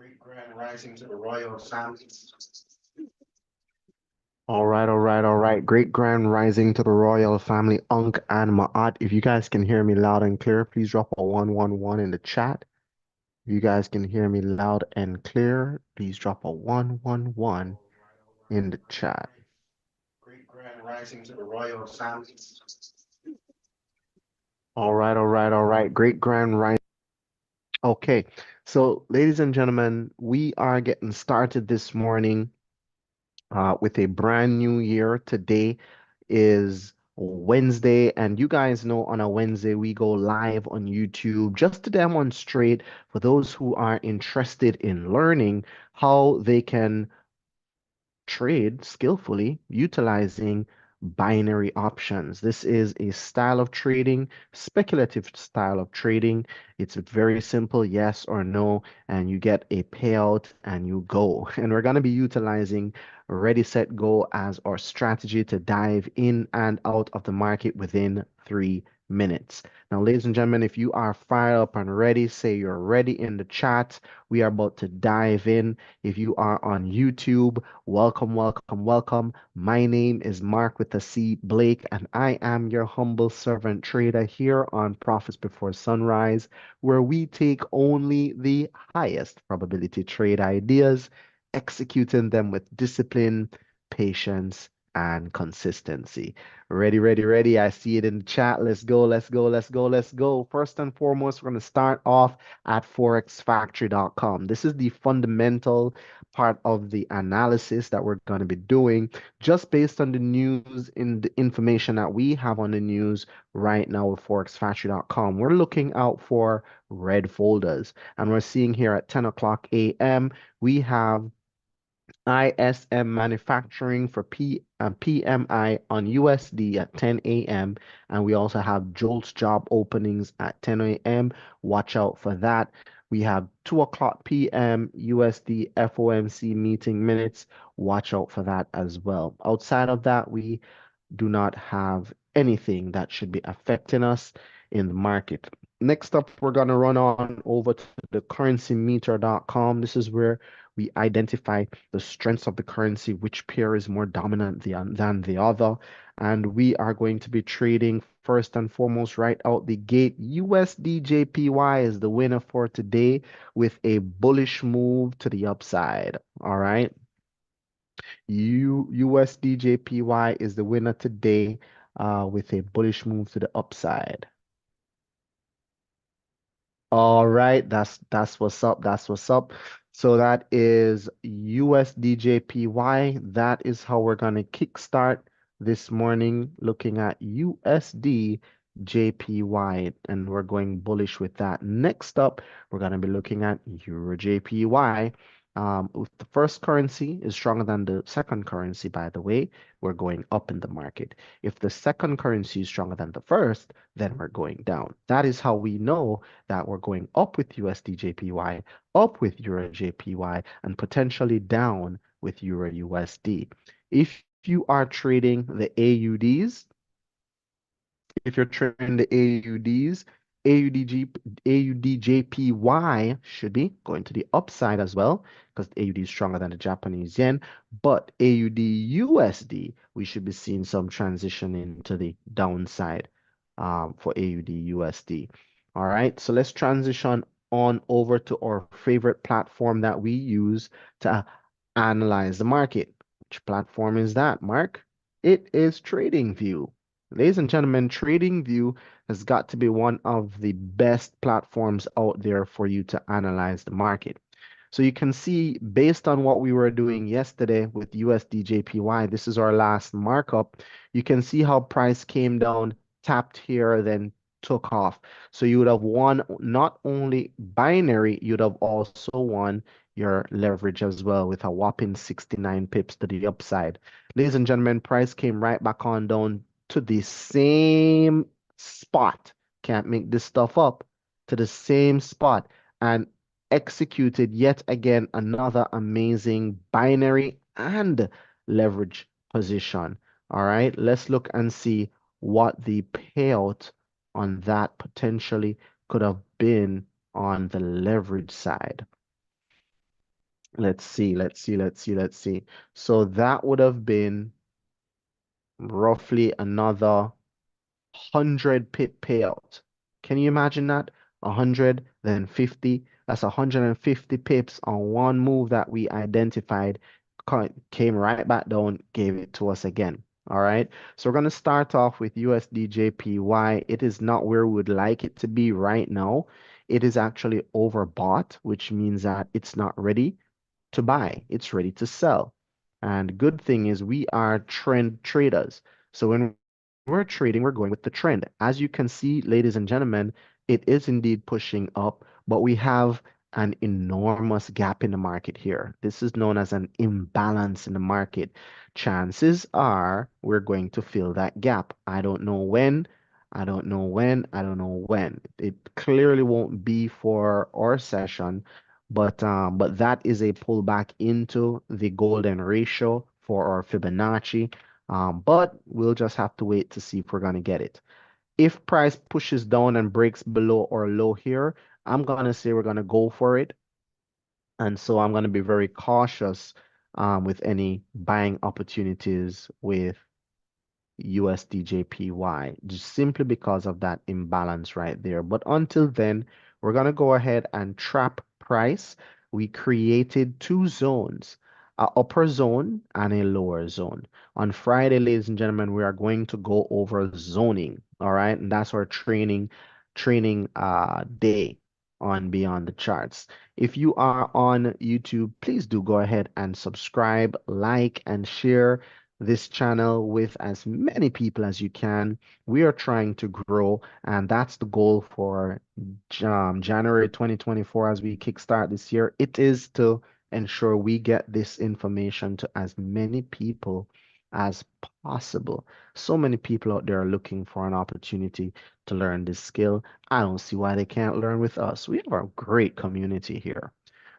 Great grand rising to the royal family. All right. Great grand rising to the royal family, Unc and Ma'at. If you guys can hear me loud and clear, please drop a 111 in the chat. If you guys can hear me loud and clear, please drop a 111 in the chat. Great grand rising to the royal family. All right. Great grand rising. Okay, so ladies and gentlemen, we are getting started this morning with a brand new year. Today is Wednesday, and you guys know on a Wednesday we go live on YouTube just to demonstrate for those who are interested in learning how they can trade skillfully utilizing binary options. This is a style of trading, speculative style of trading. It's very simple, yes or no, and you get a payout and you go. And we're going to be utilizing Ready, Set, Go as our strategy to dive in and out of the market within 3 minutes. Now, ladies and gentlemen, if you are fired up and ready, say you're ready in the chat. We are about to dive in. If you are on YouTube, welcome. My name is Mark with a C Blake, and I am your humble servant trader here on Profits Before Sunrise, where we take only the highest probability trade ideas, executing them with discipline, patience, and consistency. Ready. I see it in the chat. Let's go. First and foremost, we're going to start off at forexfactory.com. This is the fundamental part of the analysis that we're going to be doing just based on the news in the information that we have on the news right now with forexfactory.com. We're looking out for red folders, and we're seeing here at 10 o'clock a.m. we have ISM manufacturing for PMI on USD at 10 a.m. And we also have JOLTS job openings at 10 a.m. Watch out for that. We have 2 o'clock p.m. USD FOMC meeting minutes. Watch out for that as well. Outside of that, we do not have anything that should be affecting us in the market. Next up, we're going to run on over to the currencymeter.com. This is where we identify the strengths of the currency, which pair is more dominant than the other. And we are going to be trading first and foremost right out the gate. USDJPY is the winner for today with a bullish move to the upside. All right. USDJPY is the winner today with a bullish move to the upside. All right, that's what's up. That's what's up. So that is USDJPY. That is how we're gonna kickstart this morning, looking at USDJPY, and we're going bullish with that. Next up, we're gonna be looking at EURJPY. If the first currency is stronger than the second currency, by the way, we're going up in the market. If the second currency is stronger than the first, then we're going down. That is how we know that we're going up with USDJPY, up with EURJPY, and potentially down with EURUSD. If you are trading the AUDs, if you're trading the AUDs, AUDJPY should be going to the upside as well because the AUD is stronger than the Japanese yen. But AUDUSD, we should be seeing some transition into the downside for AUDUSD. All right, so let's transition on over to our favorite platform that we use to analyze the market. Which platform is that, Mark? It is TradingView. Ladies and gentlemen, TradingView has got to be one of the best platforms out there for you to analyze the market. So you can see based on what we were doing yesterday with USDJPY, this is our last markup. You can see how price came down, tapped here, then took off. So you would have won not only binary, you'd have also won your leverage as well with a whopping 69 pips to the upside. Ladies and gentlemen, price came right back on down to the same spot. Can't make this stuff up. To the same spot and executed yet again another amazing binary and leverage position. All right, let's look and see what the payout on that potentially could have been on the leverage side. Let's see. So that would have been roughly another 100 pip payout. Can you imagine that? 100, then 50. That's 150 pips on one move that we identified, came right back down, gave it to us again. All right. So we're going to start off with USDJPY. It is not where we would like it to be right now. It is actually overbought, which means that it's not ready to buy, it's ready to sell. And good thing is we are trend traders. So when we're trading, we're going with the trend. As you can see, ladies and gentlemen, it is indeed pushing up, but we have an enormous gap in the market here. This is known as an imbalance in the market. Chances are we're going to fill that gap. I don't know when. I don't know when. I don't know when. It clearly won't be for our session, but that is a pullback into the golden ratio for our Fibonacci. But we'll just have to wait to see if we're going to get it. If price pushes down and breaks below or low here, I'm going to say we're going to go for it. And so I'm going to be very cautious with any buying opportunities with USDJPY, just simply because of that imbalance right there. But until then, we're going to go ahead and trap price. We created two zones, an upper zone and a lower zone. On Friday, ladies and gentlemen, we are going to go over zoning. All right. And that's our training day on Beyond the Charts. If you are on YouTube, please do go ahead and subscribe, like, and share this channel with as many people as you can. We are trying to grow, and that's the goal for January 2024 as we kickstart this year. It is to ensure we get this information to as many people as possible. So many people out there are looking for an opportunity to learn this skill. I don't see why they can't learn with us. We have a great community here.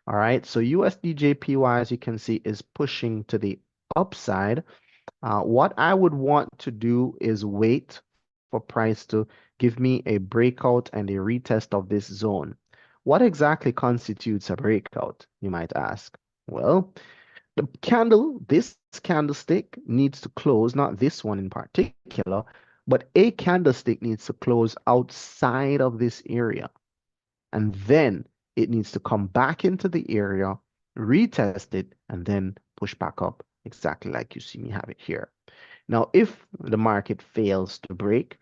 All right, so USDJPY, as you can see, is pushing to the upside. What I would want to do is wait for price to give me a breakout and a retest of this zone. What exactly constitutes a breakout, you might ask? Well, this candlestick needs to close, not this one in particular, but a candlestick needs to close outside of this area. And then it needs to come back into the area, retest it, and then push back up exactly like you see me have it here. Now, if the market fails to break,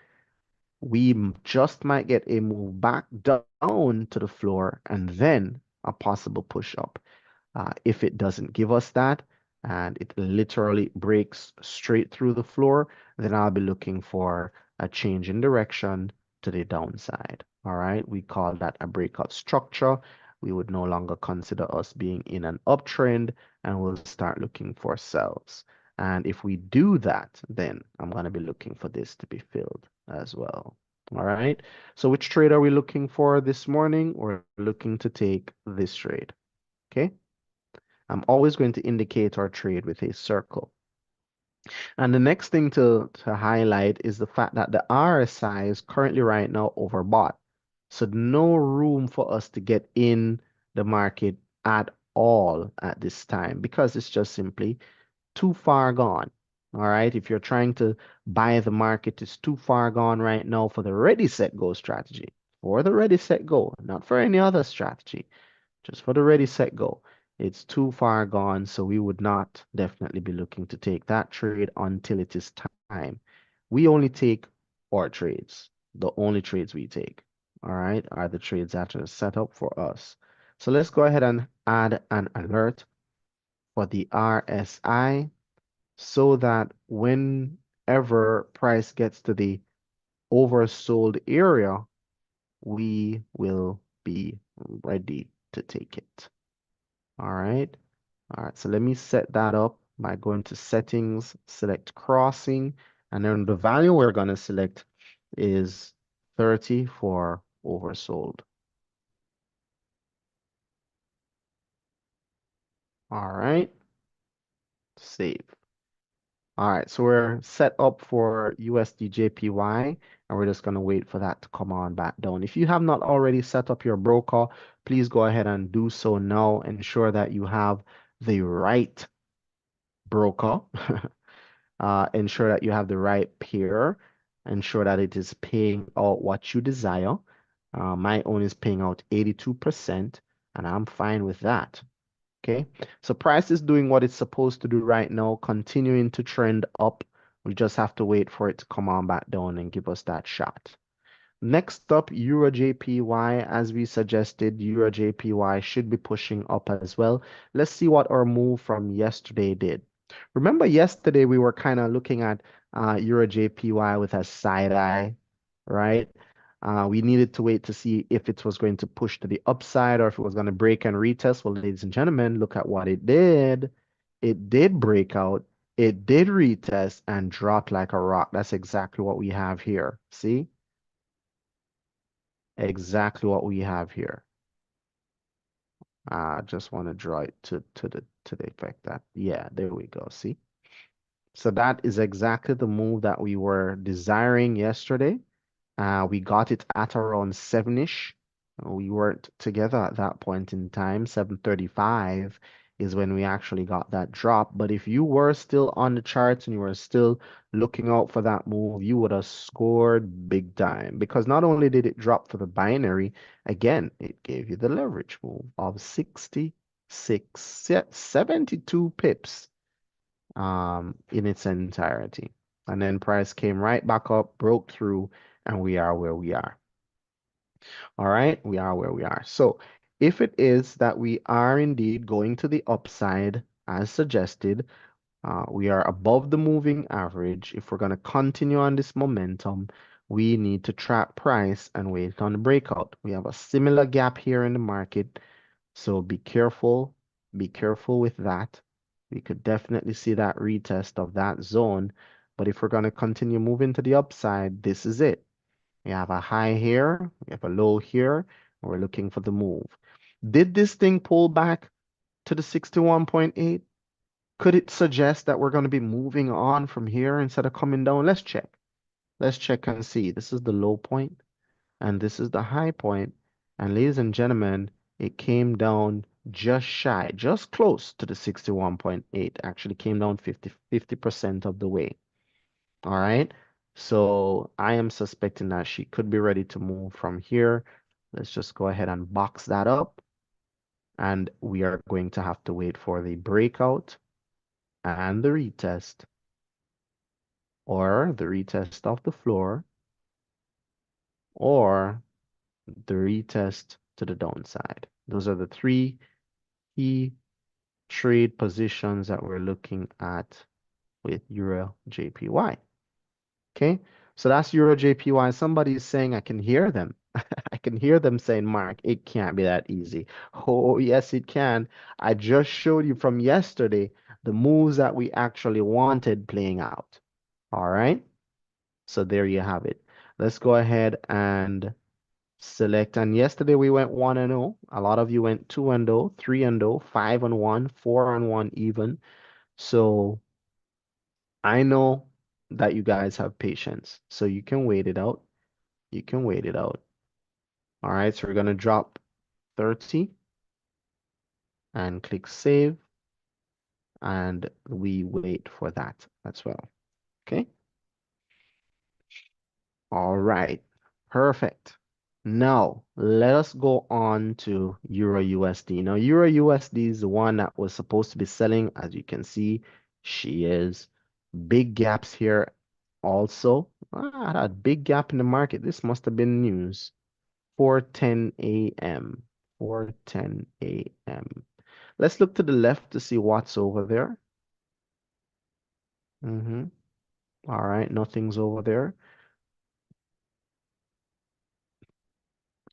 we just might get a move back down to the floor and then a possible push up. If it doesn't give us that and it literally breaks straight through the floor, then I'll be looking for a change in direction to the downside. All right, we call that a breakout structure. We would no longer consider us being in an uptrend and we'll start looking for sells. And if we do that, then I'm going to be looking for this to be filled as well. All right, so which trade are we looking for this morning? We're looking to take this trade. Okay. I'm always going to indicate our trade with a circle. And the next thing to highlight is the fact that the RSI is currently right now overbought. So no room for us to get in the market at all at this time because it's just simply too far gone. All right. If you're trying to buy the market, it's too far gone right now for the ready, set, go strategy. For the ready, set, go, not for any other strategy, just for the ready, set, go. It's too far gone, so we would not definitely be looking to take that trade until it is time. We only take our trades. The only trades we take, all right, are the trades that are set up for us. So let's go ahead and add an alert for the RSI so that whenever price gets to the oversold area, we will be ready to take it. All right. All right. So let me set that up by going to settings, select crossing, and then the value we're going to select is 30 for oversold. All right. Save. All right, so we're set up for USDJPY, and we're just going to wait for that to come on back down. If you have not already set up your broker, please go ahead and do so now. Ensure that you have the right broker. Ensure that you have the right pair. Ensure that it is paying out what you desire. My own is paying out 82%, and I'm fine with that. Okay, so price is doing what it's supposed to do right now, continuing to trend up. We just have to wait for it to come on back down and give us that shot. Next up, EURJPY. As we suggested, EURJPY should be pushing up as well. Let's see what our move from yesterday did. Remember yesterday we were kind of looking at EURJPY with a side eye, right? We needed to wait to see if it was going to push to the upside or if it was going to break and retest. Well, ladies and gentlemen, look at what it did. It did break out. It did retest and dropped like a rock. That's exactly what we have here. See? Exactly what we have here. I just want to draw it to the effect that, yeah, there we go. See? So that is exactly the move that we were desiring yesterday. We got it at around 7-ish. We weren't together at that point in time. 7:35 is when we actually got that drop. But if you were still on the charts and you were still looking out for that move, you would have scored big time. Because not only did it drop for the binary, again, it gave you the leverage move of 72 pips in its entirety. And then price came right back up, broke through, and we are where we are. All right, we are where we are. So if it is that we are indeed going to the upside, as suggested, we are above the moving average. If we're going to continue on this momentum, we need to track price and wait on the breakout. We have a similar gap here in the market, so be careful. Be careful with that. We could definitely see that retest of that zone, but if we're going to continue moving to the upside, this is it. We have a high here, we have a low here, and we're looking for the move. Did this thing pull back to the 61.8? Could it suggest that we're going to be moving on from here instead of coming down? Let's check. Let's check and see. This is the low point, and this is the high point. And ladies and gentlemen, it came down just shy, just close to the 61.8. Actually came down 50% of the way. All right. So I am suspecting that she could be ready to move from here. Let's just go ahead and box that up. And we are going to have to wait for the breakout and the retest, or the retest of the floor, or the retest to the downside. Those are the three key trade positions that we're looking at with EURJPY. Okay, so that's EURJPY. Somebody is saying, I can hear them. I can hear them saying, Mark, it can't be that easy. Oh, yes, it can. I just showed you from yesterday the moves that we actually wanted playing out. All right, so there you have it. Let's go ahead and select. And yesterday we went 1-0. A lot of you went 2-0, 3-0, 5-1, 4-1 even. So I know that you guys have patience, so you can wait it out. You can wait it out. All right, so we're going to drop 30 and click save, and we wait for that as well. Okay. All right, perfect. Now let us go on to EURUSD. Now EURUSD is the one that was supposed to be selling. As you can see, she is. Big gaps here also. A big gap in the market. This must have been news. 4:10 a.m. 4:10 a.m. Let's look to the left to see what's over there. All right, nothing's over there.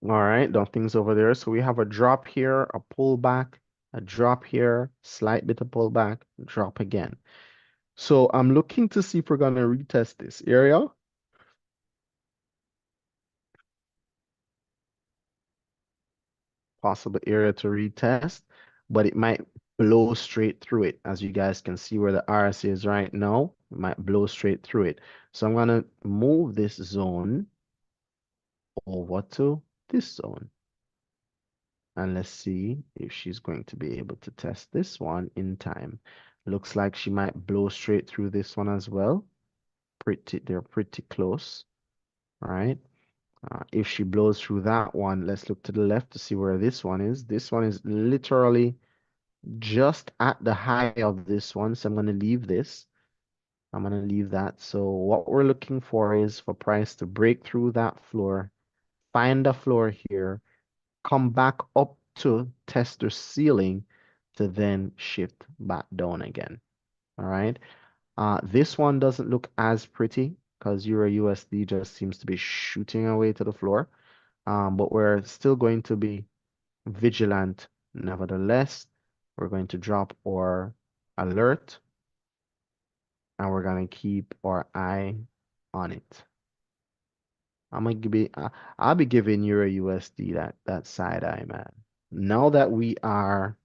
All right, nothing's over there. So we have a drop here, a pullback, a drop here, slight bit of pullback, drop again. So I'm looking to see if we're going to retest this area. Possible area to retest, but it might blow straight through it. As you guys can see where the RS is right now, It might blow straight through it. So I'm going to move this zone over to this zone. And let's see if she's going to be able to test this one in time. Looks like she might blow straight through this one as well. They're pretty close, right? If she blows through that one, let's look to the left to see where this one is. This one is literally just at the high of this one. So I'm going to leave this. I'm going to leave that. So what we're looking for is for price to break through that floor, find a floor here, come back up to test the ceiling to then shift back down again. All right. This one doesn't look as pretty because Euro USD just seems to be shooting away to the floor. But we're still going to be vigilant. Nevertheless, we're going to drop our alert and we're going to keep our eye on it. I'll be giving Euro USD that side eye, man. Now that we are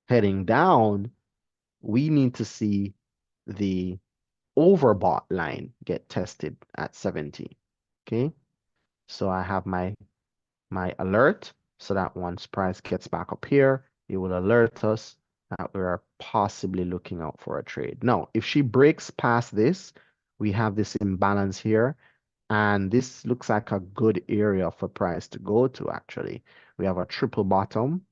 heading down, we need to see the overbought line get tested at 70. Okay, so I have my alert so that once price gets back up here, it will alert us that we are possibly looking out for a trade. Now, if she breaks past this, we have this imbalance here, and this looks like a good area for price to go to, actually. We have a triple bottom.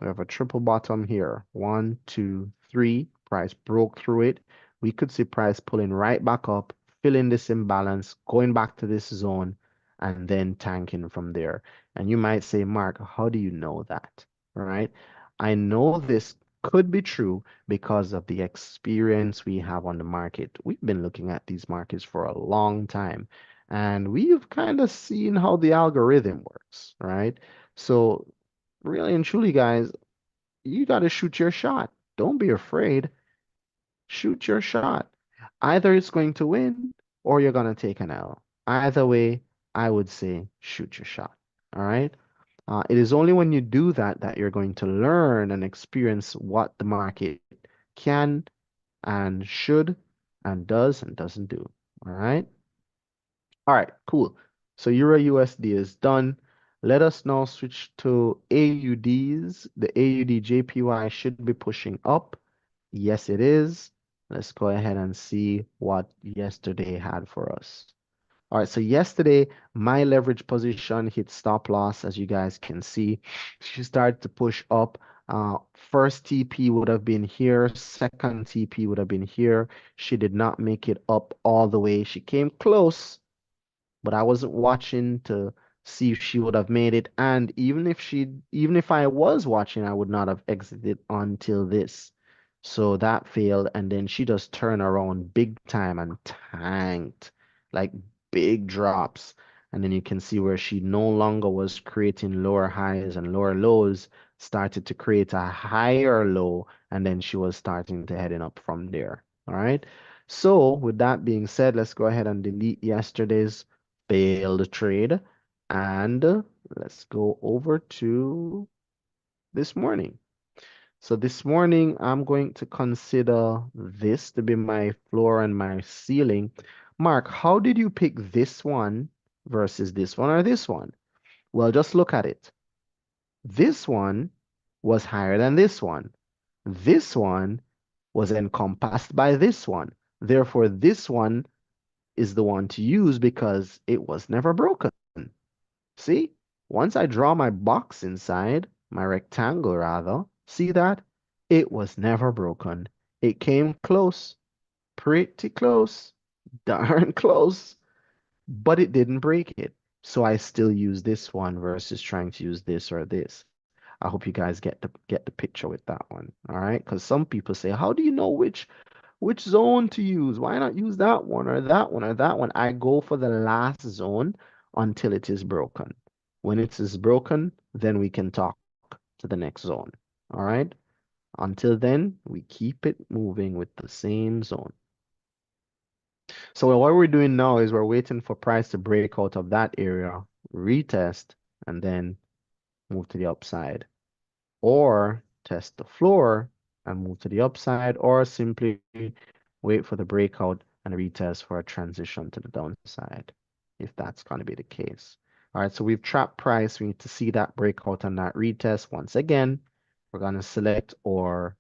We have a triple bottom here. 1, 2, 3. Price broke through it. We could see price pulling right back up, filling this imbalance, going back to this zone, and then tanking from there. And you might say, Mark, how do you know that? All right. I know this could be true because of the experience we have on the market. We've been looking at these markets for a long time, and we've kind of seen how the algorithm works, right? So really and truly, guys, you got to shoot your shot. Don't be afraid. Shoot your shot. Either it's going to win or you're going to take an L. Either way, I would say shoot your shot. All right. It is only when you do that that you're going to learn and experience what the market can and should and does and doesn't do. All right. All right, cool. So Euro USD is done. Let us now switch to AUDs. The AUDJPY should be pushing up. Yes, it is. Let's go ahead and see what yesterday had for us. All right, so yesterday, my leverage position hit stop loss, as you guys can see. She started to push up. First TP would have been here. Second TP would have been here. She did not make it up all the way. She came close, but I wasn't watching to see if she would have made it. And even if I was watching, I would not have exited until this. So that failed, and then she just turned around big time and tanked, like big drops. And then you can see where she no longer was creating lower highs and lower lows, started to create a higher low, and then she was starting to heading up from there. All right. So with that being said, let's go ahead and delete yesterday's failed trade. And let's go over to this morning. So this morning, I'm going to consider this to be my floor and my ceiling. Mark, how did you pick this one versus this one or this one? Well, just look at it. This one was higher than this one. This one was encompassed by this one. Therefore, this one is the one to use because it was never broken. See, once I draw my box inside, my rectangle rather, see that? It was never broken. It came close, pretty close, darn close, but it didn't break it. So I still use this one versus trying to use this or this. I hope you guys get the picture with that one. All right, because some people say, how do you know which zone to use? Why not use that one or that one or that one? I go for the last zone until it is broken. When it is broken, then we can talk to the next zone. All right? Until then, we keep it moving with the same zone. So what we're doing now is we're waiting for price to break out of that area, retest, and then move to the upside. Or test the floor and move to the upside, or simply wait for the breakout and retest for a transition to the downside, if that's going to be the case. All right, so we've trapped price. We need to see that breakout and that retest. Once again, we're going to select our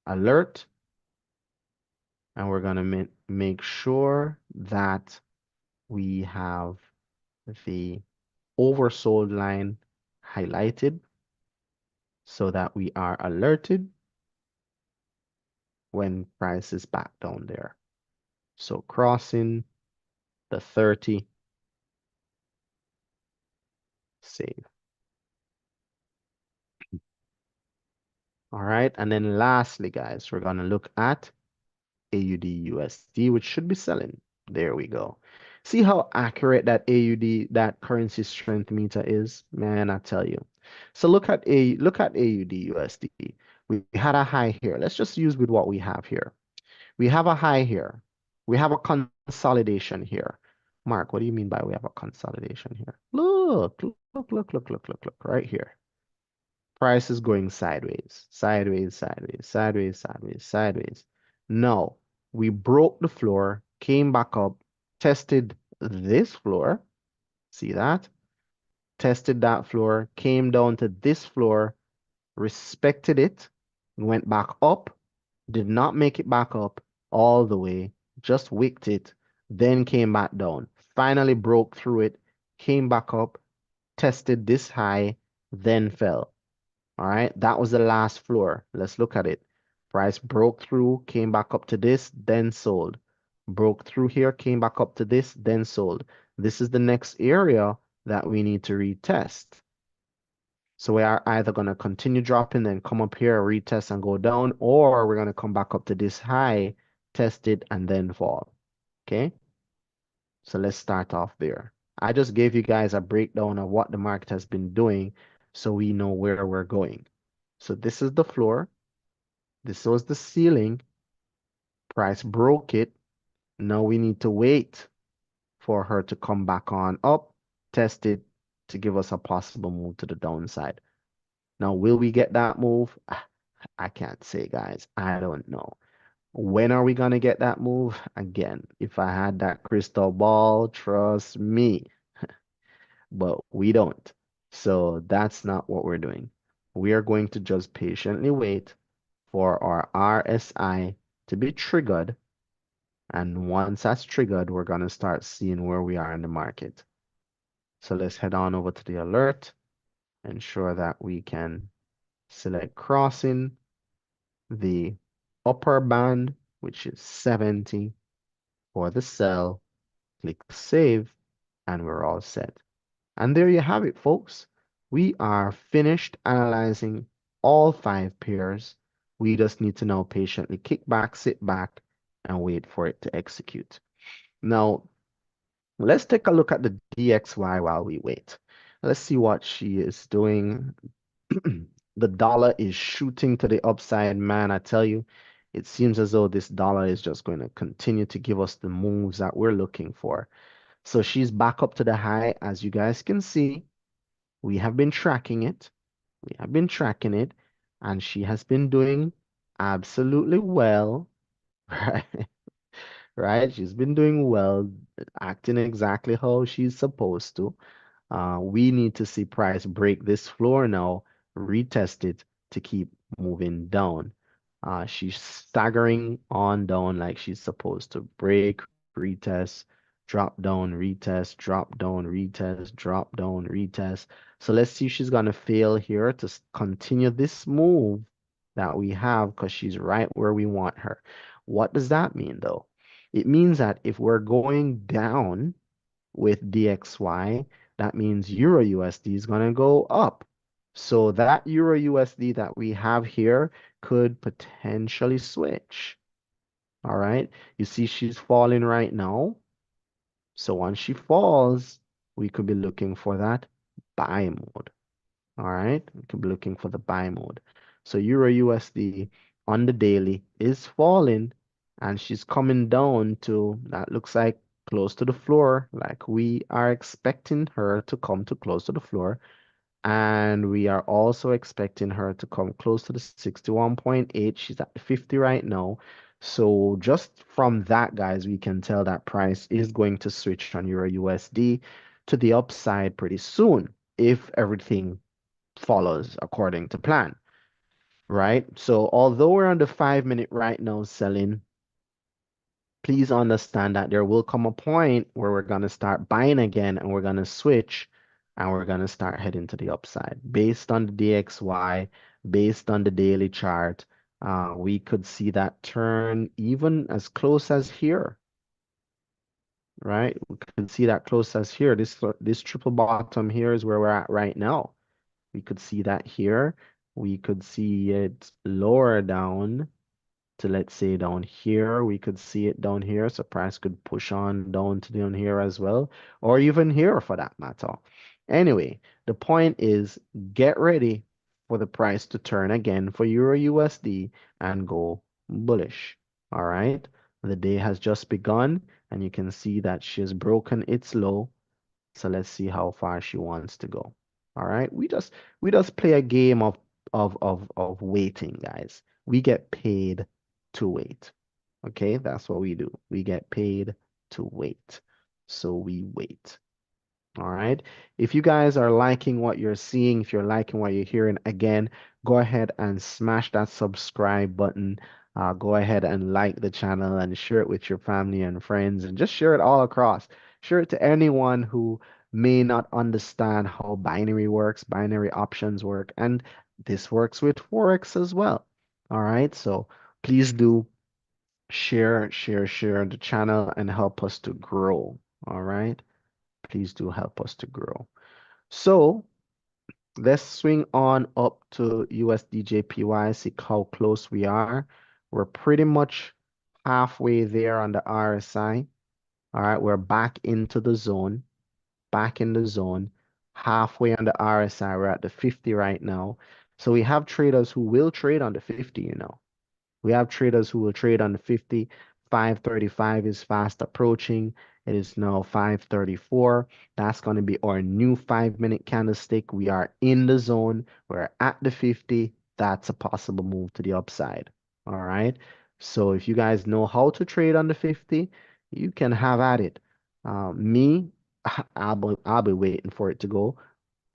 alert, and we're going to make sure that we have the oversold line highlighted so that we are alerted when price is back down there. So crossing the 30, save. All right, and then lastly, guys, we're going to look at AUDUSD, which should be selling. There we go. See how accurate that AUD, that currency strength meter is? Man, I tell you. So look at AUDUSD. We had a high here. Let's just use with what we have here. We have a high here. We have a consolidation here. Mark, what do you mean by we have a consolidation here? Look right here. Price is going sideways, sideways, sideways, sideways, sideways, sideways. No, we broke the floor, came back up, tested this floor. See that? Tested that floor, came down to this floor, respected it, went back up, did not make it back up all the way, just wicked it, then came back down. Finally broke through it, came back up, tested this high, then fell. All right, that was the last floor. Let's look at it. Price broke through, came back up to this, then sold. Broke through here, came back up to this, then sold. This is the next area that we need to retest. So we are either going to continue dropping, then come up here, retest and go down, or we're going to come back up to this high, test it, and then fall. Okay? So let's start off there. I just gave you guys a breakdown of what the market has been doing so we know where we're going. So this is the floor. This was the ceiling. Price broke it. Now we need to wait for her to come back on up, test it to give us a possible move to the downside. Now, will we get that move? I can't say, guys. I don't know. When are we going to get that move? Again, if I had that crystal ball, trust me. But we don't. So that's not what we're doing. We are going to just patiently wait for our RSI to be triggered. And once that's triggered, we're going to start seeing where we are in the market. So let's head on over to the alert, ensure that we can select crossing the upper band, which is 70 for the sell, click save, and we're all set. And there you have it, folks. We are finished analyzing all 5 pairs. We just need to now patiently kick back, sit back, and wait for it to execute. Now, let's take a look at the DXY while we wait. Let's see what she is doing. The dollar is shooting to the upside, man. I tell you, it seems as though this dollar is just going to continue to give us the moves that we're looking for. So she's back up to the high, as you guys can see. We have been tracking it. We have been tracking it, and she has been doing absolutely well, right? Right? She's been doing well, acting exactly how she's supposed to. We need to see price break this floor now, retest it to keep moving down. She's staggering on down like she's supposed to. Break, retest, drop down, retest, drop down, retest, drop down, retest. So let's see if she's going to fail here to continue this move that we have because she's right where we want her. What does that mean, though? It means that if we're going down with DXY, that means Euro USD is going to go up. So that Euro USD that we have here could potentially switch. All right. You see she's falling right now. So once she falls, we could be looking for that buy mode. All right. We could be looking for the buy mode. So Euro USD on the daily is falling and she's coming down to, that looks like close to the floor, like we are expecting her to come to close to the floor. And we are also expecting her to come close to the 61.8. She's at 50 right now. So just from that, guys, we can tell that price is going to switch on Euro USD to the upside pretty soon if everything follows according to plan, right? So although we're on the 5 minute right now selling, please understand that there will come a point where we're going to start buying again and we're going to switch and we're going to start heading to the upside. Based on the DXY, based on the daily chart, we could see that turn even as close as here, right? We could see that close as here. This triple bottom here is where we're at right now. We could see that here. We could see it lower down to, let's say, down here. We could see it down here. So price could push on down to down here as well, or even here for that matter. Anyway, the point is get ready for the price to turn again for Euro USD and go bullish. All right. The day has just begun and you can see that she has broken its low. So let's see how far she wants to go. All right. We just play a game of waiting, guys. We get paid to wait. Okay, that's what we do. We get paid to wait. So we wait. All right. If you guys are liking what you're seeing, if you're liking what you're hearing, again, go ahead and smash that subscribe button. Go ahead and like the channel and share it with your family and friends and just share it all across. Share it to anyone who may not understand how binary works, binary options work, and this works with Forex as well. All right. So please do share the channel and help us to grow. All right. Please do help us to grow. So let's swing on up to USDJPY, see how close we are. We're pretty much halfway there on the RSI. All right, we're back into the zone, back in the zone, halfway on the RSI. We're at the 50 right now. So we have traders who will trade on the 50, you know. We have traders who will trade on the 50. 535 is fast approaching. It is now 534. That's going to be our new 5 minute candlestick. We are in the zone. We're at the 50. That's a possible move to the upside. All right. So if you guys know how to trade on the 50, you can have at it. Me, I'll be waiting for it to go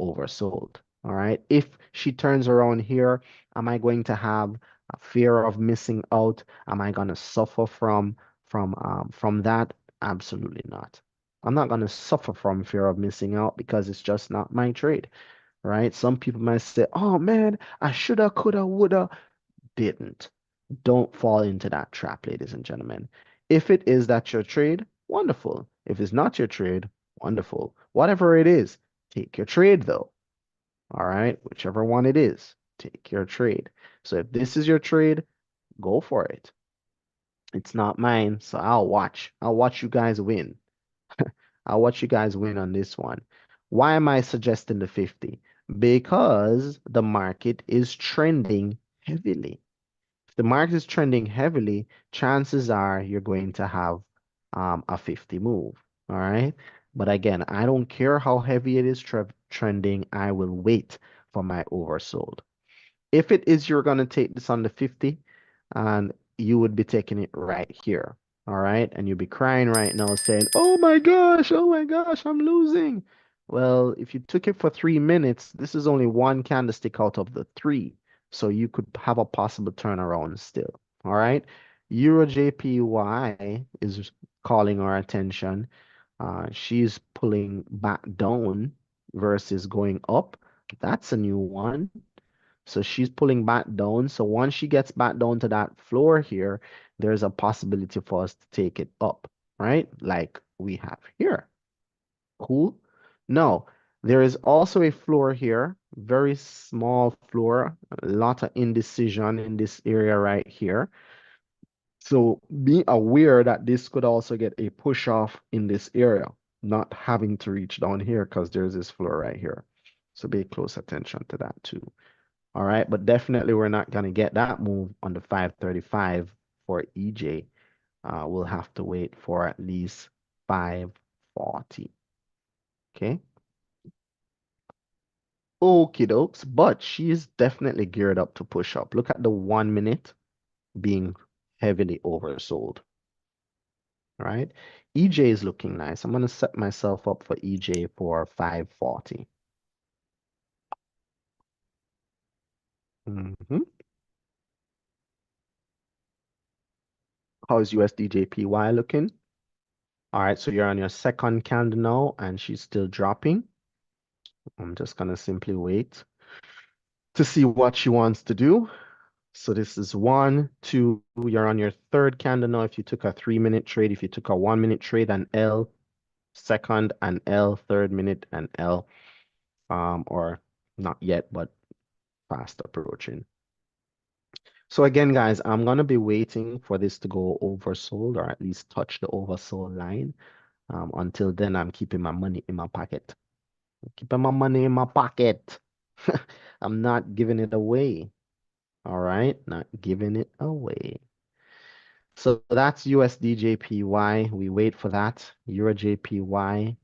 oversold. All right. If she turns around here, am I going to have a fear of missing out? Am I going to suffer from that? Absolutely not. I'm not going to suffer from fear of missing out because it's just not my trade, right? Some people might say, "Oh man, I shoulda, coulda, woulda." Didn't. Don't fall into that trap, ladies and gentlemen. If it is that your trade, wonderful. If it's not your trade, wonderful. Whatever it is, take your trade though. All right, whichever one it is, take your trade. So if this is your trade, go for it. It's not mine, so I'll watch. I'll watch you guys win. I'll watch you guys win on this one. Why am I suggesting the 50? Because the market is trending heavily. If the market is trending heavily, chances are you're going to have a 50 move. All right. But again, I don't care how heavy it is trending. I will wait for my oversold. If it is you're going to take this on the 50, and you would be taking it right here. All right. And you'll be crying right now saying, oh my gosh, I'm losing. Well, if you took it for 3 minutes, this is only one candlestick out of the three. So you could have a possible turnaround still. All right. EURJPY is calling our attention. She's pulling back down versus going up. That's a new one. So she's pulling back down. So once she gets back down to that floor here, there's a possibility for us to take it up, right? Like we have here. Cool. Now, there is also a floor here, very small floor, a lot of indecision in this area right here. So be aware that this could also get a push off in this area, not having to reach down here because there's this floor right here. So pay close attention to that too. All right, but definitely we're not going to get that move on the 535 for EJ. We'll have to wait for at least 540. Okay. Okie dokes, but she is definitely geared up to push up. Look at the 1 minute being heavily oversold. All right. EJ is looking nice. I'm going to set myself up for EJ for 540. How's USDJPY looking? All right, so you're on your second candle now, and she's still dropping. I'm just going to simply wait to see what she wants to do. So this is 1, 2, you're on your third candle now. If you took a 3-minute trade, if you took a 1-minute trade, an L, second, an L, third minute, an L, or not yet, but fast approaching. So again, guys, I'm going to be waiting for this to go oversold or at least touch the oversold line. Until then, I'm keeping my money in my pocket. Keeping my money in my pocket. I'm not giving it away. All right, not giving it away. So that's USDJPY. We wait for that. EURJPY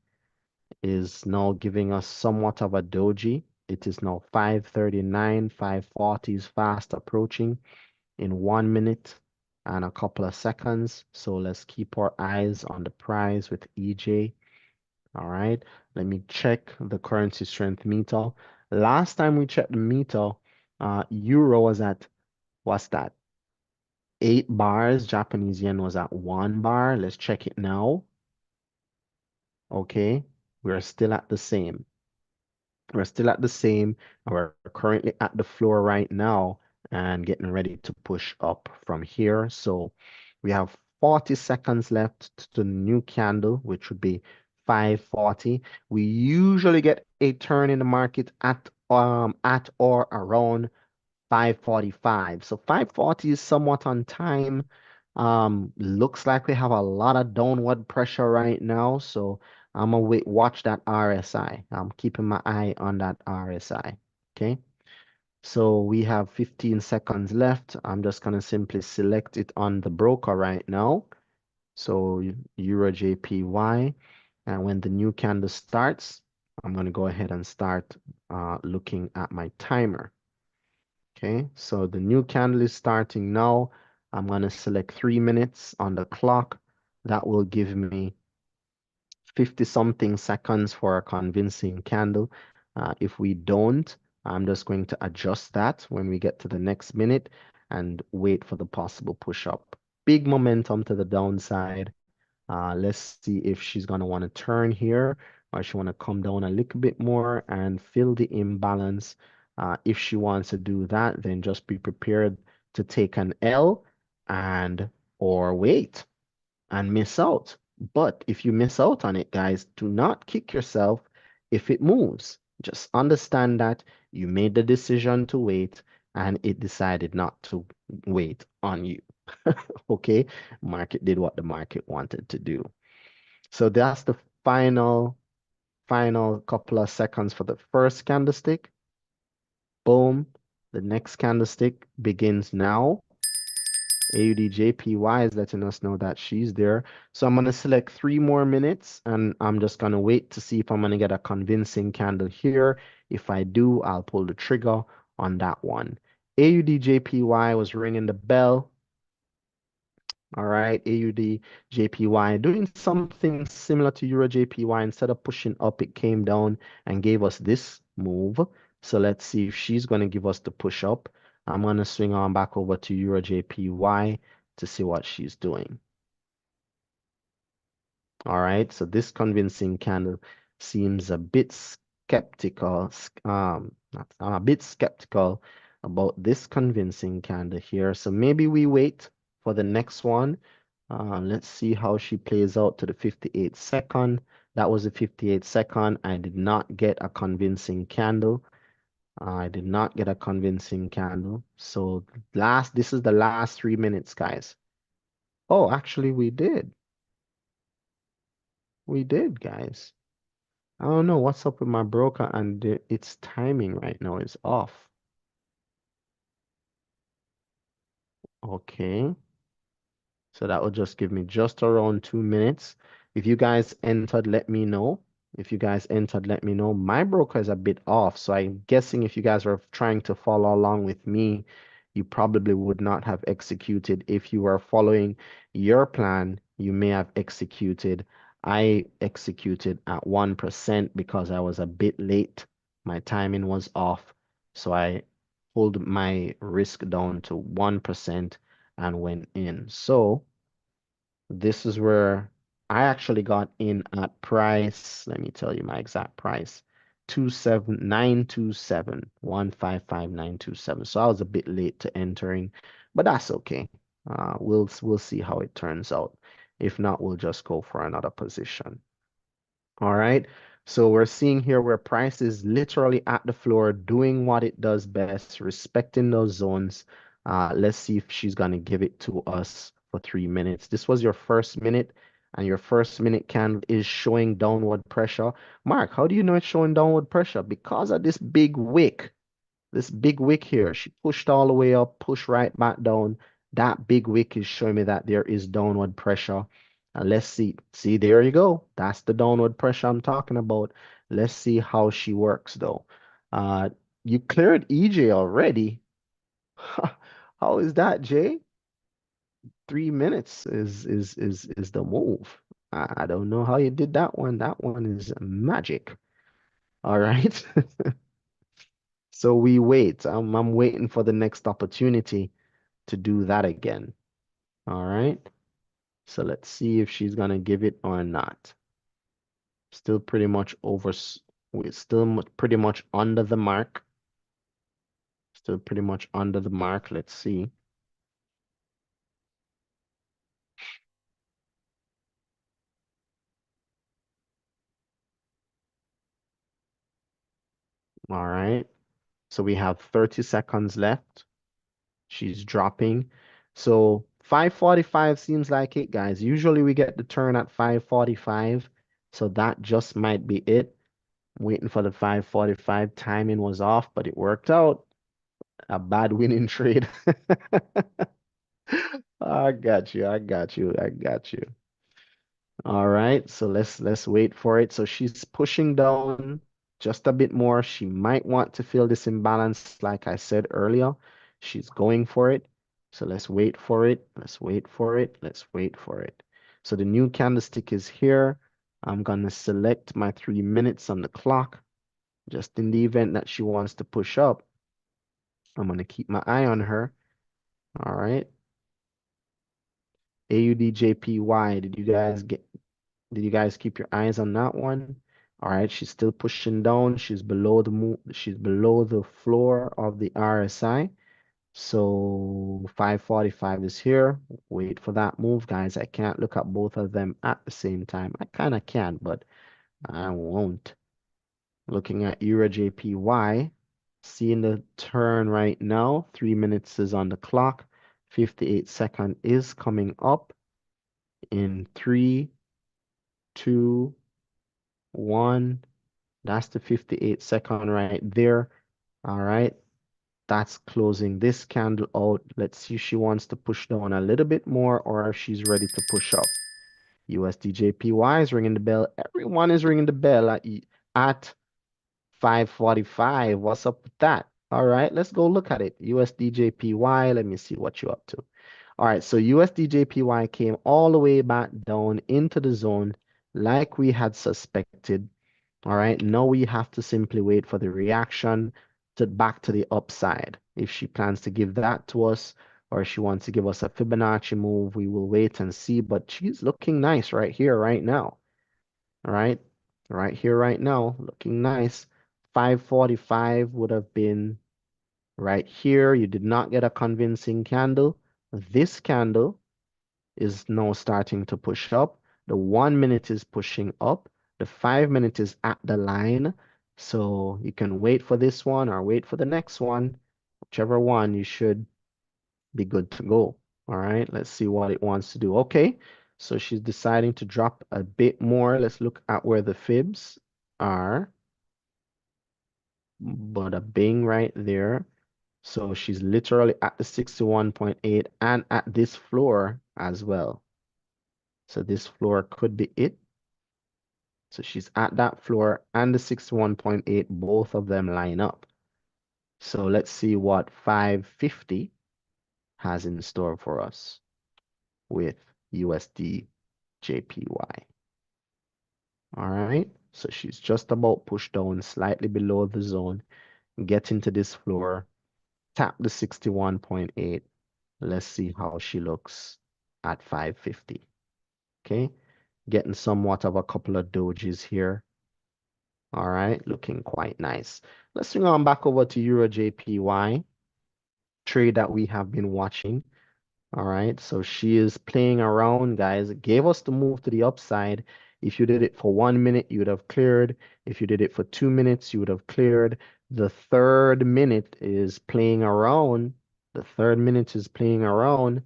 is now giving us somewhat of a doji. It is now 539, 540 is fast approaching in 1 minute and a couple of seconds. So let's keep our eyes on the price with EJ. All right, let me check the currency strength meter. Last time we checked the meter, euro was at, what's that? 8 bars. Japanese yen was at 1 bar. Let's check it now. Okay, we're still at the same. We're still at the same. We're currently at the floor right now and getting ready to push up from here. So we have 40 seconds left to the new candle, which would be 540. We usually get a turn in the market at or around 545. So 540 is somewhat on time. Looks like we have a lot of downward pressure right now. So I'm gonna watch that RSI. I'm keeping my eye on that RSI. Okay. So we have 15 seconds left. I'm just gonna simply select it on the broker right now. So EURJPY. And when the new candle starts, I'm gonna go ahead and start looking at my timer. Okay, so the new candle is starting now. I'm going to select 3 minutes on the clock. That will give me 50 something seconds for a convincing candle. If we don't, I'm just going to adjust that when we get to the next minute and wait for the possible push up. Big momentum to the downside. Let's see if she's going to want to turn here or she want to come down a little bit more and fill the imbalance. If she wants to do that, then just be prepared to take an L and or wait and miss out. But if you miss out on it, guys, do not kick yourself if it moves. Just understand that you made the decision to wait and it decided not to wait on you. Okay, market did what the market wanted to do. So that's the final couple of seconds for the first candlestick. Boom. The next candlestick begins now. AUDJPY is letting us know that she's there. So I'm going to select 3 more minutes and I'm just going to wait to see if I'm going to get a convincing candle here. If I do, I'll pull the trigger on that one. AUDJPY was ringing the bell. All right, AUDJPY doing something similar to EURJPY. Instead of pushing up, it came down and gave us this move. So let's see if she's going to give us the push up. I'm going to swing on back over to EURJPY to see what she's doing. All right, so this convincing candle seems a bit skeptical. I'm a bit skeptical about this convincing candle here. So maybe we wait for the next one. Let's see how she plays out to the 58 second. That was the 58 second. I did not get a convincing candle. I did not get a convincing candle. So this is the last 3 minutes, guys. Oh, actually we did. We did, guys. I don't know what's up with my broker and its timing right now is off. Okay. So that will just give me just around 2 minutes. If you guys entered, let me know. If you guys entered, let me know. My broker is a bit off. So I'm guessing if you guys are trying to follow along with me, you probably would not have executed. If you were following your plan, you may have executed. I executed at 1% because I was a bit late. My timing was off. So I pulled my risk down to 1% and went in. So this is where I actually got in at price. Let me tell you my exact price. 27927, 155927. So I was a bit late to entering, but that's okay. We'll see how it turns out. If not, we'll just go for another position. All right. So we're seeing here where price is literally at the floor doing what it does best, respecting those zones. Let's see if she's going to give it to us for 3 minutes. This was your first minute, and your first minute candle is showing downward pressure. Mark, how do you know it's showing downward pressure? Because of this big wick. This big wick here, she pushed all the way up, pushed right back down. That big wick is showing me that there is downward pressure. And let's see. See, there you go. That's the downward pressure I'm talking about. Let's see how she works though. Uh, you cleared EJ already. How is that, Jay? 3 minutes is the move. I don't know how you did that one. That one is magic. All right. So we wait. I'm waiting for the next opportunity to do that again. All right. So let's see if she's gonna give it or not. Still pretty much we're still pretty much under the mark. Still pretty much under the mark. Let's see. All right. So we have 30 seconds left. She's dropping. So 5:45 seems like it, guys. Usually we get the turn at 5:45. So that just might be it. Waiting for the 5:45. Timing was off, but it worked out. A bad winning trade. I got you. I got you. I got you. All right. So let's wait for it. So she's pushing down just a bit more. She might want to feel this imbalance, like I said earlier. She's going for it. So let's wait for it. Let's wait for it. Let's wait for it. So the new candlestick is here. I'm gonna select my 3 minutes on the clock. Just in the event that she wants to push up, I'm going to keep my eye on her. All right. AUDJPY. Did you guys keep your eyes on that one? All right, she's still pushing down. She's below the floor of the RSI. So 5:45 is here. Wait for that move, guys. I can't look at both of them at the same time. I kind of can, but I won't. Looking at EURJPY, seeing the turn right now. 3 minutes is on the clock. 58-second is coming up in 3, 2, 1. That's the 58-second right there. All right. That's closing this candle out. Let's see if she wants to push down a little bit more or if she's ready to push up. USDJPY is ringing the bell. Everyone is ringing the bell at 5:45. What's up with that? All right, let's go look at it. USDJPY. Let me see what you're up to. All right, so USDJPY came all the way back down into the zone like we had suspected. All right, now we have to simply wait for the reaction to back to the upside. If she plans to give that to us or she wants to give us a Fibonacci move, we will wait and see. But she's looking nice right here, right now. All right here, right now, looking nice. 5:45 would have been right here. You did not get a convincing candle. This candle is now starting to push up. The 1 minute is pushing up. The 5 minute is at the line. So you can wait for this one or wait for the next one. Whichever one, you should be good to go. All right, let's see what it wants to do. Okay, so she's deciding to drop a bit more. Let's look at where the fibs are. But a bing right there. So she's literally at the 61.8 and at this floor as well. So this floor could be it. So she's at that floor and the 61.8, both of them line up. So let's see what 550 has in store for us with USDJPY. All right, so she's just about pushed down slightly below the zone, get into this floor, tap the 61.8. Let's see how she looks at 550. Okay, getting somewhat of a couple of dojis here. All right, looking quite nice. Let's swing on back over to EURJPY, trade that we have been watching. All right, so she is playing around, guys. It gave us the move to the upside. If you did it for 1 minute, you would have cleared. If you did it for 2 minutes, you would have cleared. The third minute is playing around. The third minute is playing around.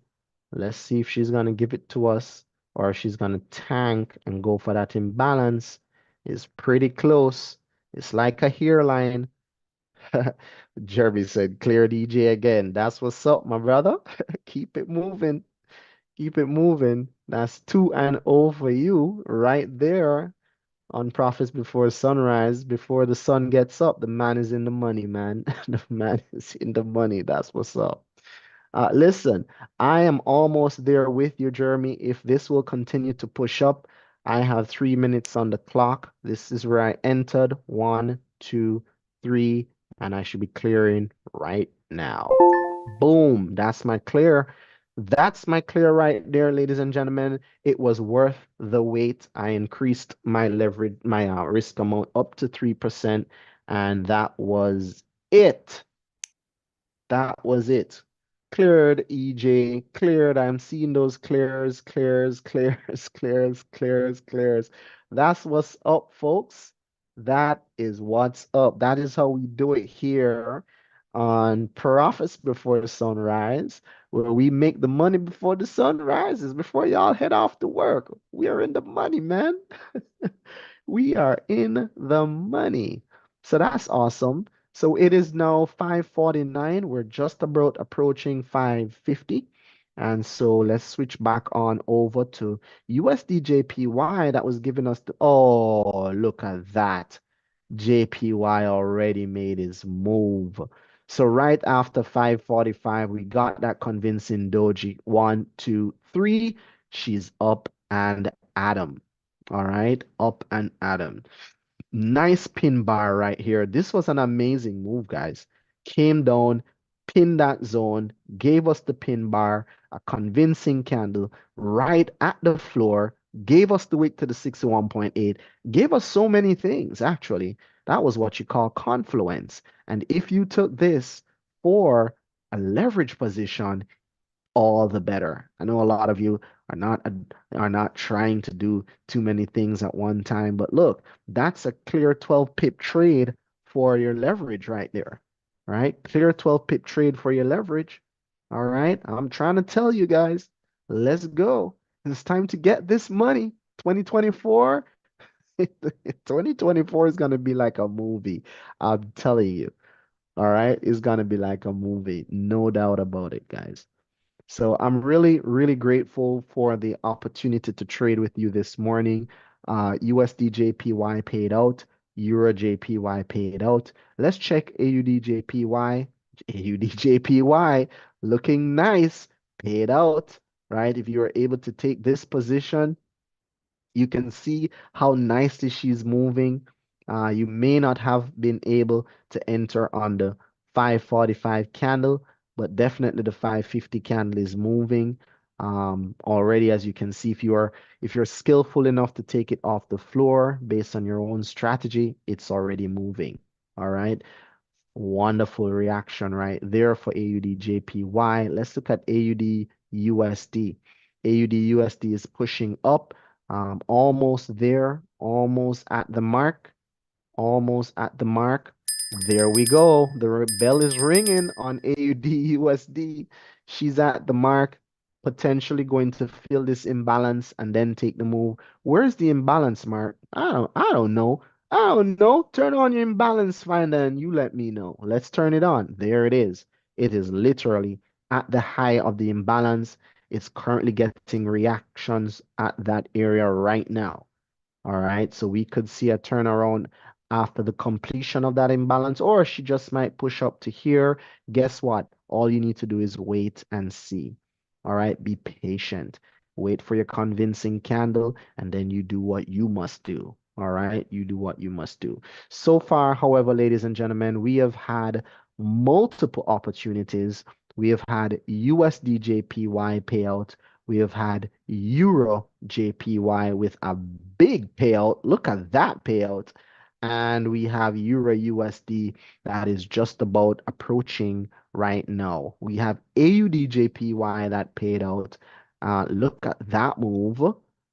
Let's see if she's going to give it to us or if she's going to tank and go for that imbalance. It's pretty close. It's like a hairline. Jeremy said, clear DJ again. That's what's up, my brother. Keep it moving. Keep it moving. That's 2-0 for you right there on Profits Before Sunrise. Before the sun gets up, the man is in the money, man. The man is in the money. That's what's up. Listen, I am almost there with you, Jeremy. If this will continue to push up, I have 3 minutes on the clock. This is where I entered. 1, 2, 3, and I should be clearing right now. Boom, that's my clear. That's my clear right there, ladies and gentlemen. It was worth the wait. I increased my leverage, my risk amount up to 3%, and that was it. That was it. Cleared, EJ, cleared. I'm seeing those clears, clears, clears, clears, clears, clears. That's what's up, folks. That is what's up. That is how we do it here on Profits Before Sunrise, where we make the money before the sun rises, before y'all head off to work. We are in the money, man. We are in the money. So that's awesome. So it is now 5:49. We're just about approaching 5:50. And so let's switch back on over to USDJPY that was giving us the, oh, look at that. JPY already made his move. So right after 5:45, we got that convincing doji. 1, 2, 3. She's up and at 'em. All right, up and at 'em. Nice pin bar right here. This was an amazing move, guys. Came down, pinned that zone, gave us the pin bar, a convincing candle right at the floor, gave us the wick to the 61.8, gave us so many things, actually. That was what you call confluence. And if you took this for a leverage position, all the better. I know a lot of you are not trying to do too many things at one time, but look, that's a clear 12 pip trade for your leverage right there. Right? Clear 12 pip trade for your leverage. All right? I'm trying to tell you guys, let's go. It's time to get this money. 2024 2024 is going to be like a movie. I'm telling you. All right? It's going to be like a movie. No doubt about it, guys. So I'm really, really grateful for the opportunity to trade with you this morning. USDJPY paid out, EURJPY paid out. Let's check AUDJPY. AUDJPY looking nice, paid out, right? If you are able to take this position, you can see how nicely she's moving. You may not have been able to enter on the 5:45 candle, but definitely the 5:50 candle is moving already, as you can see. If you're skillful enough to take it off the floor based on your own strategy, it's already moving. All right. Wonderful reaction right there for AUDJPY. Let's look at AUDUSD. AUDUSD is pushing up, almost there, almost at the mark, almost at the mark. There we go. The bell is ringing on AUDUSD. She's at the mark, potentially going to fill this imbalance and then take the move. Where's the imbalance, Mark? I don't know. I don't know. Turn on your imbalance finder and you let me know. Let's turn it on. There it is. It is literally at the high of the imbalance. It's currently getting reactions at that area right now. All right, so we could see a turnaround after the completion of that imbalance, or she just might push up to here. Guess what? All you need to do is wait and see. All right, be patient. Wait for your convincing candle, and then you do what you must do. All right, you do what you must do. So far, however, ladies and gentlemen, we have had multiple opportunities. We have had USDJPY payout. We have had EURJPY with a big payout. Look at that payout. And we have EURUSD that is just about approaching right now. We have AUDJPY that paid out. Look at that move,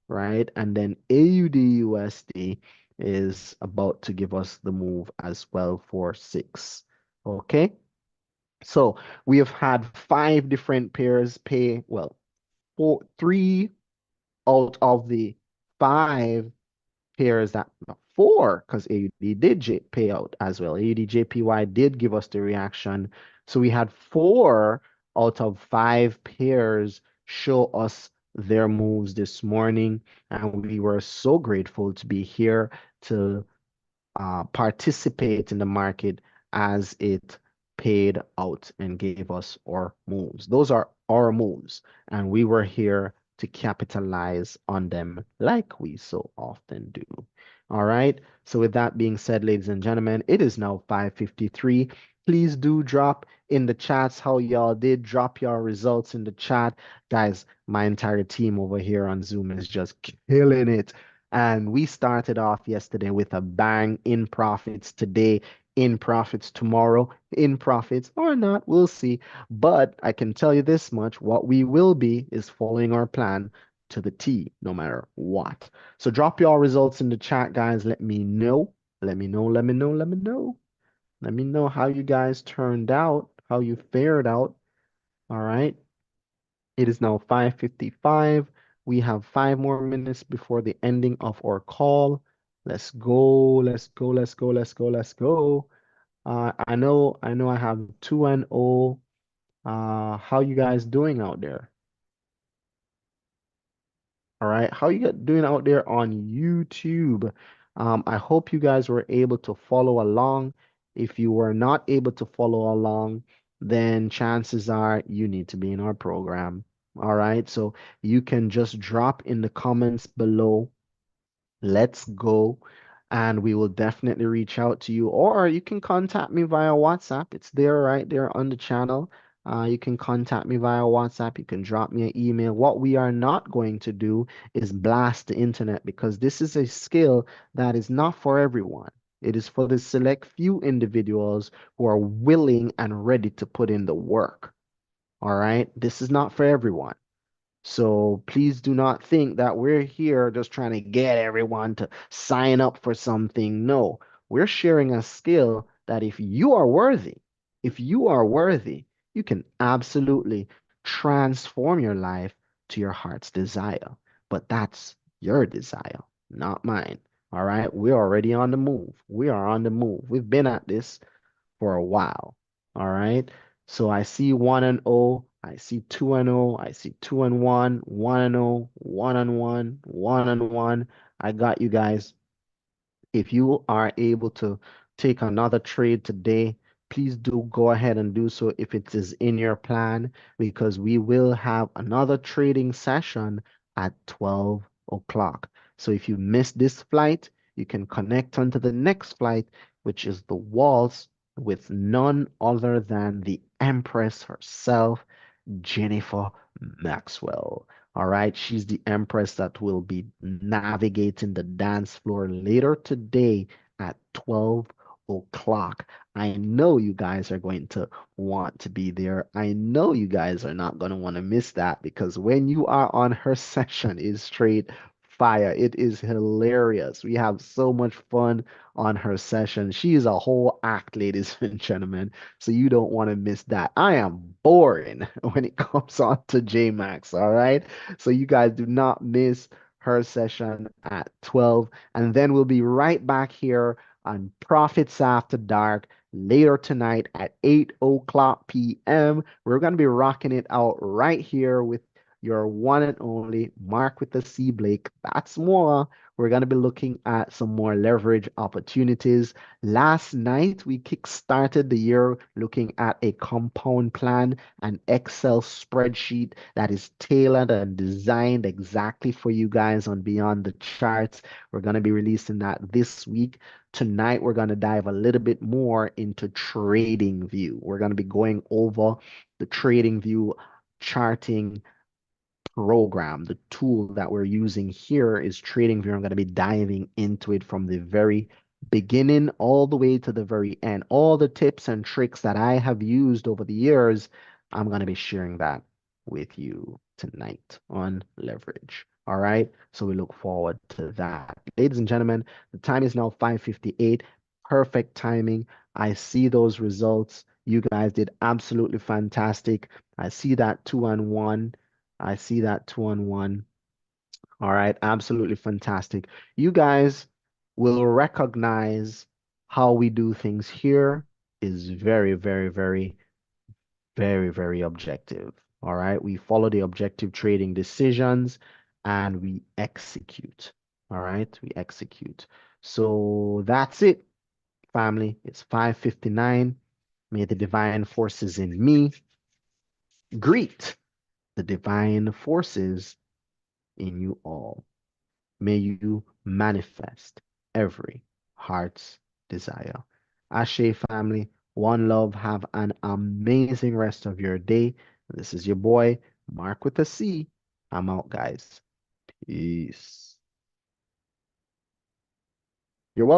right? And then AUDUSD is about to give us the move as well for 6. Okay, so we have had 5 different pairs pay, well, 3 out of the 5 pairs that, no, 4, because AUD did pay out as well. AUDJPY did give us the reaction. So we had 4 out of 5 pairs show us their moves this morning, and we were so grateful to be here to participate in the market as it paid out and gave us our moves. Those are our moves, and we were here to capitalize on them like we so often do. All right. So with that being said, ladies and gentlemen, it is now 5:53. Please do drop in the chats how y'all did. Drop your results in the chat. Guys, my entire team over here on Zoom is just killing it. And we started off yesterday with a bang, in profits today, in profits tomorrow, in profits or not, we'll see. But I can tell you this much, what we will be is following our plan to the T, no matter what. So drop your results in the chat, guys. Let me know. Let me know, let me know, let me know. Let me know how you guys turned out, how you fared out. All right. It is now 5:55. We have 5 more minutes before the ending of our call. Let's go, let's go, let's go, let's go, let's go. I know I have 2-0. How you guys doing out there? All right, how you doing out there on YouTube? I hope you guys were able to follow along. If you were not able to follow along, then chances are you need to be in our program. All right, so you can just drop in the comments below, let's go, and we will definitely reach out to you, or you can contact me via WhatsApp. It's there right there on the channel. You can contact me via WhatsApp. You can drop me an email. What we are not going to do is blast the internet, because this is a skill that is not for everyone. It is for the select few individuals who are willing and ready to put in the work. All right. This is not for everyone. So please do not think that we're here just trying to get everyone to sign up for something. No, we're sharing a skill that if you are worthy, you can absolutely transform your life to your heart's desire. But that's your desire, not mine. All right. We're already on the move. We are on the move. We've been at this for a while. All right. So I see 1-0. I see 2-0. I see 2-1, 1-0, 1-1, 1-1. I got you guys. If you are able to take another trade today, please do go ahead and do so if it is in your plan, because we will have another trading session at 12 o'clock. So if you miss this flight, you can connect onto the next flight, which is the waltz with none other than the Empress herself, Jennifer Maxwell. All right, she's the Empress that will be navigating the dance floor later today at 12 o'clock. I know you guys are going to want to be there. I know you guys are not going to want to miss that, because when you are on her session, it's straight fire. It is hilarious. We have so much fun on her session. She is a whole act, ladies and gentlemen. So you don't want to miss that. I am boring when it comes on to JMax, all right? So you guys do not miss her session at 12. And then we'll be right back here on Profits After Dark later tonight at 8 o'clock p.m. We're going to be rocking it out right here with your one and only Mark with the C Blake. That's more. We're going to be looking at some more leverage opportunities. Last night, we kick-started the year looking at a compound plan, an Excel spreadsheet that is tailored and designed exactly for you guys on Beyond the Charts. We're going to be releasing that this week. Tonight, we're going to dive a little bit more into Trading View. We're going to be going over the Trading View charting program. The tool that we're using here is TradingView. I'm going to be diving into it from the very beginning all the way to the very end. All the tips and tricks that I have used over the years, I'm going to be sharing that with you tonight on leverage. All right. So we look forward to that. Ladies and gentlemen, the time is now 5:58. Perfect timing. I see those results. You guys did absolutely fantastic. I see that 2-on-1. I see that 2-on-1. All right, absolutely fantastic. You guys will recognize how we do things here is very, very, very, very, very objective. All right, we follow the objective trading decisions and we execute. All right, we execute. So that's it, family. It's 5:59. May the divine forces in me greet the divine forces in you all. May you manifest every heart's desire. Ashe family, one love, have an amazing rest of your day. This is your boy, Mark with a C. I'm out, guys. Peace. You're welcome.